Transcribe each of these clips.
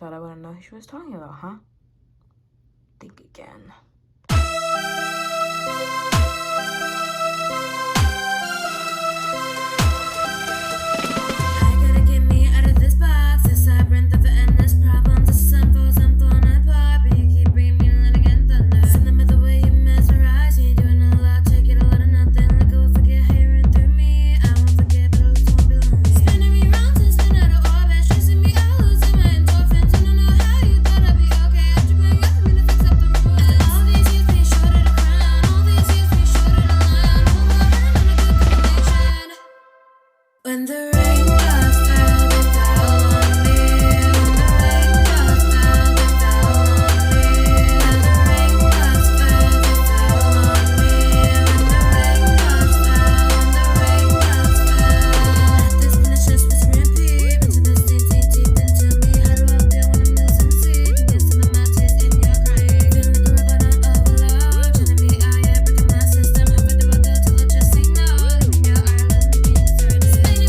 thought I wouldn't know who she was talking about, huh? Think again. When the raindrops fell, they fell on me. When the raindrops fell, they fell on me. When the raindrops fell, they fell on me. When the raindrops fell, when the raindrops fell. Let this finish just whispering peep into the deep into me. How do I feel when I'm losing sleep? And get to the matches in your crying. Feeling like a robot on overload. Trying to be out, yeah, breaking my system. How far do I go till I just say no? Leaving your Ireland, leaving your third.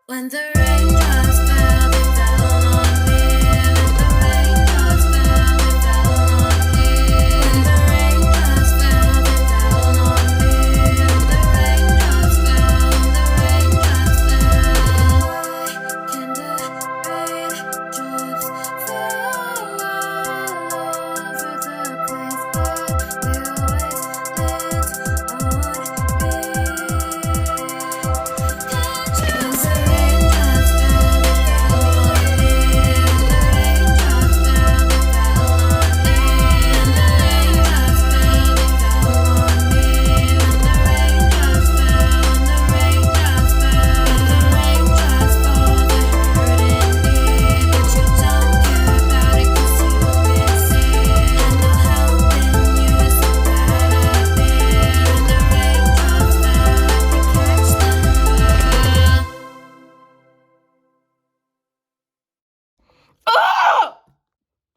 When the raindrops fell, they fell on me. When the raindrops fell, they fell on me. When the raindrops fell, they fell on me. When the raindrops fell, when the raindrops fell. Why can the raindrops fall all over the place, but they always land on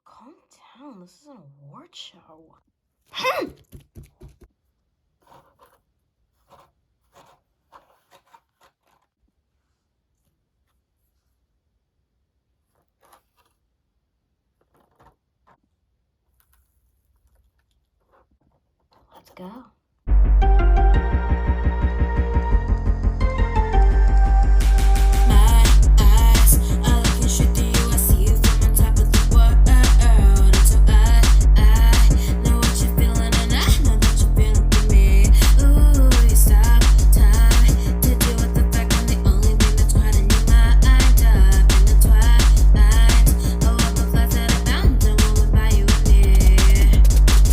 Calm down, this isn't a award show. Let's go.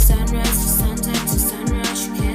Sunrise to sunset to sunrise, you can't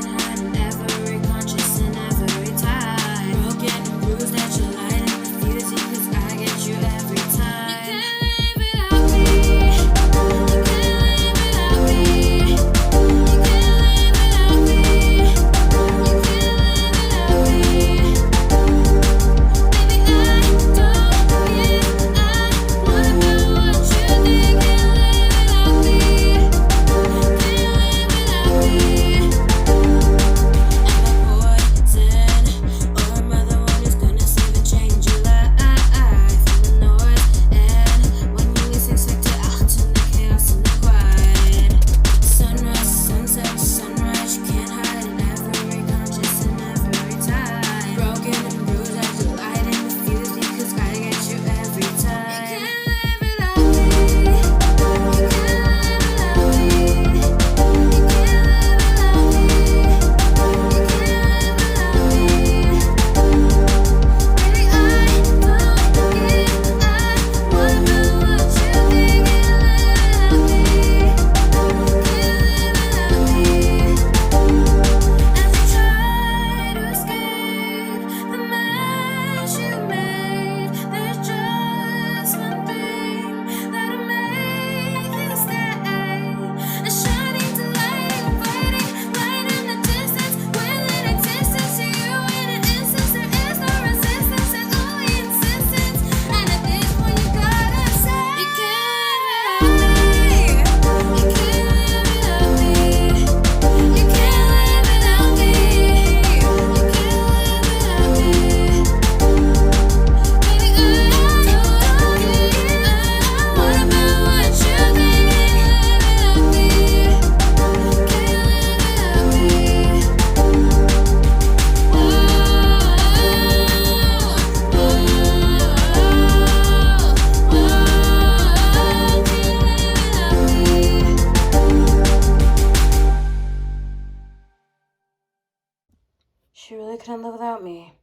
couldn't live without me,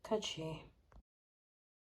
could she?